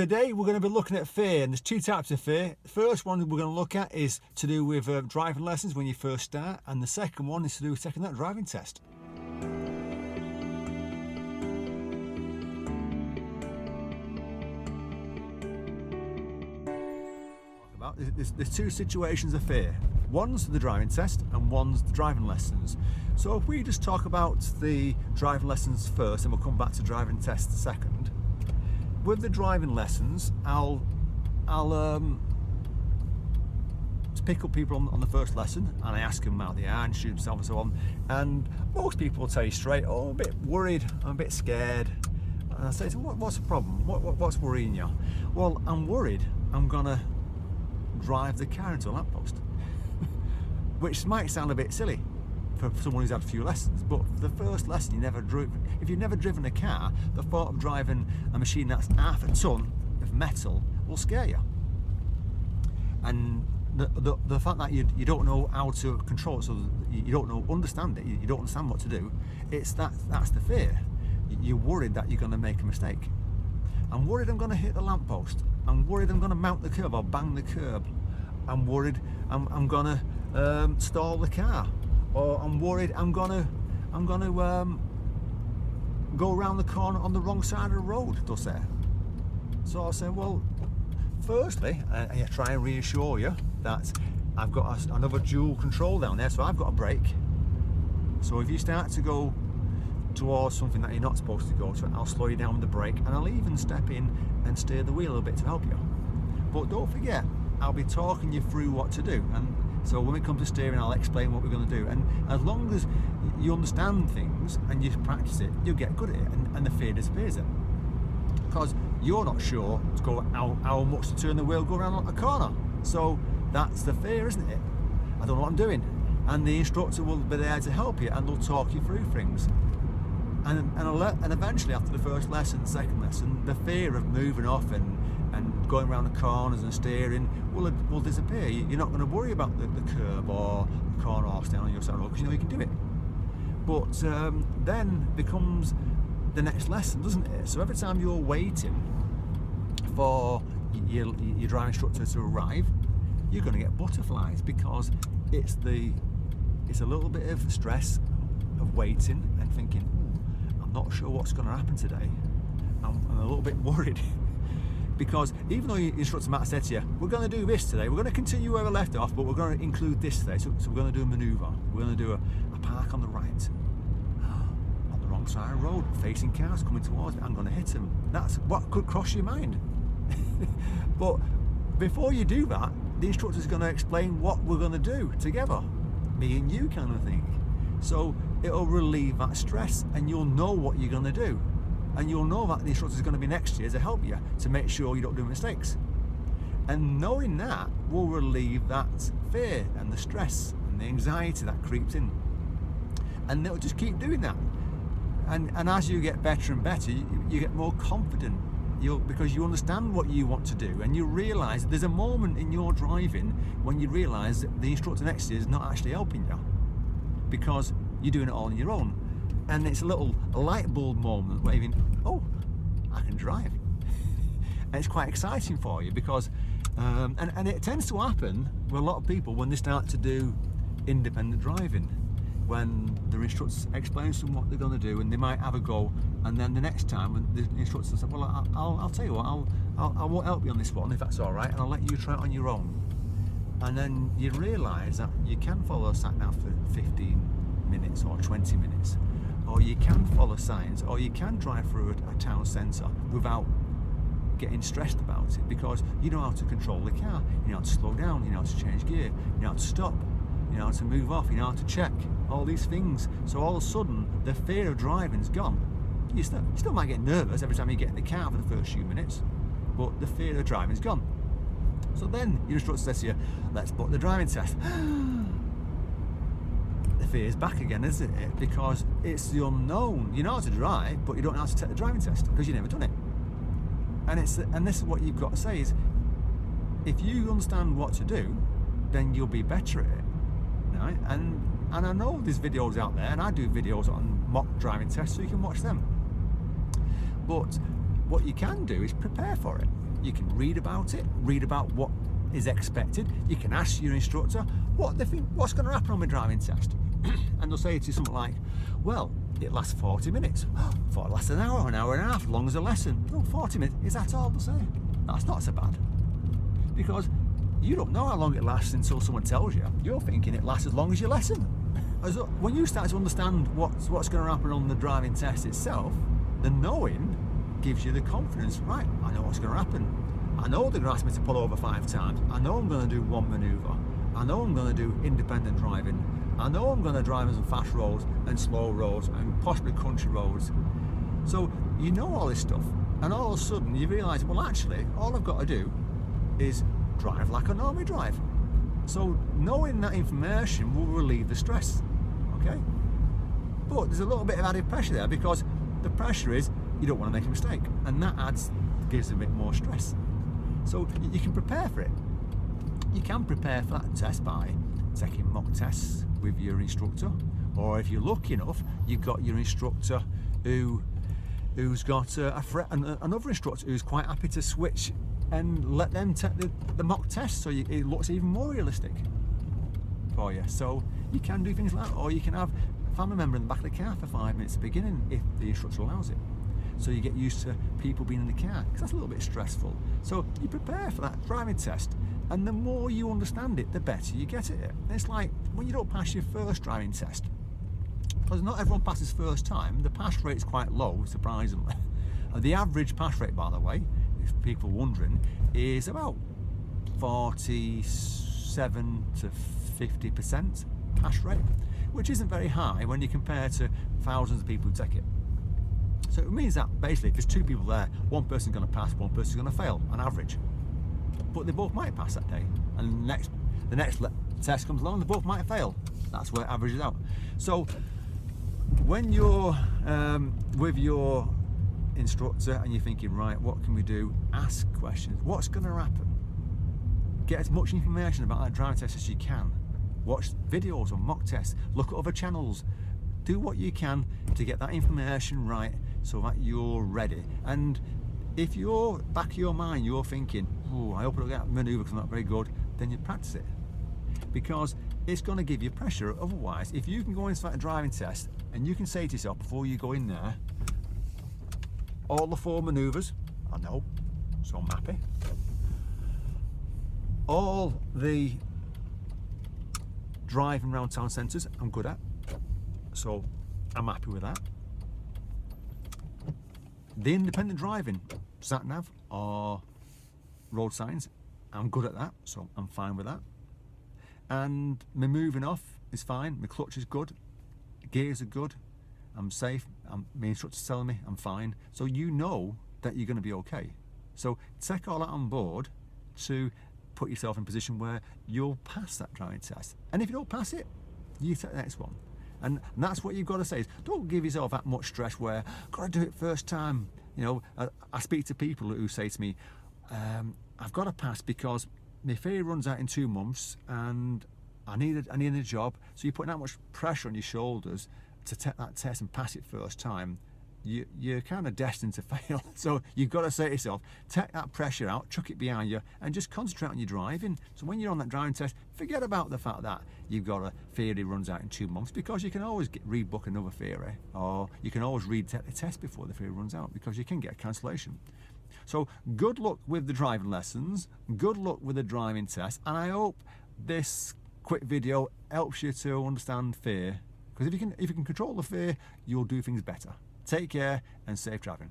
Today we're going to be looking at fear, and there's two types of fear. The first one we're going to look at is to do with driving lessons when you first start, and the second one is to do with taking that driving test. There's two situations of fear. One's the driving test and one's the driving lessons. So if we just talk about the driving lessons first, and we'll come back to driving tests second. With the driving lessons, I'll pick up people on the first lesson, and I ask them how they are, introduce themselves and so on. And most people will tell you straight, "Oh, I'm a bit worried, I'm a bit scared." And I say, "So what's the problem? What's worrying you?" "Well, I'm worried I'm gonna drive the car into a lamppost," which might sound a bit silly for someone who's had a few lessons, but the first lesson you never drove. If you've never driven a car, the thought of driving a machine that's half a ton of metal will scare you. And the fact that you don't know how to control it, so you don't understand it, you don't understand what to do, that's the fear. You're worried that you're going to make a mistake. I'm worried I'm going to hit the lamppost. I'm worried I'm going to mount the curb or bang the curb. I'm worried I'm going to stall the car, or I'm worried I'm going to go around the corner on the wrong side of the road, they'll say. So I'll say, well, firstly, I try and reassure you that I've got another dual control down there, so I've got a brake. So if you start to go towards something that you're not supposed to go to, I'll slow you down with the brake, and I'll even step in and steer the wheel a little bit to help you. But don't forget, I'll be talking you through what to do, and so when it comes to steering, I'll explain what we're going to do. And as long as you understand things and you practice it, you'll get good at it, and the fear disappears then. Because you're not sure to go how much to turn the wheel, go around a corner. So that's the fear, isn't it? I don't know what I'm doing. And the instructor will be there to help you, and they'll talk you through things. And eventually, after the first lesson, second lesson, the fear of moving off and going around the corners and steering will disappear. You're not going to worry about the curb or the corner or staying on your side of the road, because you know you can do it. But then becomes the next lesson, doesn't it? So every time you're waiting for your driving instructor to arrive, you're going to get butterflies, because it's a little bit of stress of waiting and thinking, I'm not sure what's going to happen today. I'm a little bit worried. Because even though your instructor might have said to you, we're going to do this today, we're going to continue where we left off, but we're going to include this today. So we're going to do a manoeuvre. We're going to do a park on the right, on the wrong side of the road, facing cars coming towards me. I'm going to hit them. That's what could cross your mind. But before you do that, the instructor's going to explain what we're going to do together, me and you kind of thing. So it'll relieve that stress, and you'll know what you're going to do. And you'll know that the instructor is going to be next to you to help you, to make sure you don't do mistakes. And knowing that will relieve that fear and the stress and the anxiety that creeps in. And they'll just keep doing that. And as you get better and better, you get more confident. Because you understand what you want to do, and you realise there's a moment in your driving when you realise that the instructor next to you is not actually helping you, because you're doing it all on your own. And it's a little light bulb moment where you think, oh, I can drive. And it's quite exciting for you, because and it tends to happen with a lot of people when they start to do independent driving, when the instructor explains to them what they're going to do, and they might have a go, and then the next time when the instructor says, well, I'll tell you what, I won't help you on this one if that's all right, and I'll let you try it on your own. And then you realise that you can follow a sat nav for 15 minutes or 20 minutes, or you can follow signs, or you can drive through a town centre without getting stressed about it, because you know how to control the car, you know how to slow down, you know how to change gear, you know how to stop, you know how to move off, you know how to check, all these things. So all of a sudden, the fear of driving's gone. You still might get nervous every time you get in the car for the first few minutes, but the fear of driving's gone. So then your instructor says to you, let's book the driving test. The fear is back again, isn't it? Because it's the unknown. You know how to drive, but you don't know how to take the driving test because you've never done it. And this is what you've got to say is, if you understand what to do, then you'll be better at it. Right? And I know there's videos out there, and I do videos on mock driving tests, so you can watch them. But what you can do is prepare for it. You can read about it, read about what is expected. You can ask your instructor what's going to happen on my driving test. And they'll say to you something like, well, it lasts 40 minutes. I thought it lasts an hour and a half, long as a lesson. No, 40 minutes, is that all they'll say? That's not so bad. Because you don't know how long it lasts until someone tells you. You're thinking it lasts as long as your lesson. When you start to understand what's going to happen on the driving test itself, the knowing gives you the confidence. Right, I know what's going to happen. I know they're going to ask me to pull over 5 times. I know I'm going to do one manoeuvre. I know I'm going to do independent driving. I know I'm going to drive on some fast roads and slow roads and possibly country roads. So you know all this stuff, and all of a sudden you realise, well, actually, all I've got to do is drive like I normally drive. So knowing that information will relieve the stress, okay? But there's a little bit of added pressure there, because the pressure is you don't want to make a mistake, and that gives a bit more stress. So you can prepare for it. You can prepare for that test by taking mock tests with your instructor, or if you're lucky enough, you've got your instructor who's got another instructor who's quite happy to switch and let them take the mock test, so it looks even more realistic for you. So you can do things like that, or you can have a family member in the back of the car for 5 minutes at the beginning if the instructor allows it. So you get used to people being in the car, because that's a little bit stressful. So you prepare for that driving test, and the more you understand it, the better you get at it. And it's like when you don't pass your first driving test, because not everyone passes first time, the pass rate is quite low, surprisingly. The average pass rate, by the way, if people are wondering, is about 47 to 50% pass rate, which isn't very high when you compare to thousands of people who take it. So it means that basically if there's 2 people there, one person's going to pass, one person's going to fail, on average. But they both might pass that day, and the next test comes along, they both might fail. That's where it averages out. So when you're with your instructor and you're thinking, right, what can we do? Ask questions. What's going to happen? Get as much information about that driving test as you can. Watch videos or mock tests. Look at other channels. Do what you can to get that information right, so that you're ready. And if you're back of your mind, you're thinking, oh, I hope I don't get a manoeuvre because I'm not very good, then you practice it, because it's going to give you pressure. Otherwise, if you can go into that driving test and you can say to yourself before you go in there, all the 4 manoeuvres, I know, so I'm happy. All the driving around town centres, I'm good at, so I'm happy with that. The independent driving, sat nav or road signs, I'm good at that, so I'm fine with that. And my moving off is fine, my clutch is good, gears are good, I'm safe, my instructor's telling me I'm fine. So you know that you're going to be okay. So take all that on board to put yourself in a position where you'll pass that driving test. And if you don't pass it, you take the next one. And that's what you've got to say, is don't give yourself that much stress where I've got to do it first time. You know, I speak to people who say to me, I've got to pass because my theory runs out in 2 months and I need a job. So you're putting that much pressure on your shoulders to take that test and pass it first time. You're kind of destined to fail. So you've got to say to yourself, take that pressure out, chuck it behind you, and just concentrate on your driving. So when you're on that driving test, forget about the fact that you've got a theory runs out in 2 months, because you can always rebook another theory, or you can always retake the test before the theory runs out, because you can get a cancellation. So good luck with the driving lessons, good luck with the driving test, and I hope this quick video helps you to understand fear, because if you can control the fear, you'll do things better. Take care and safe driving.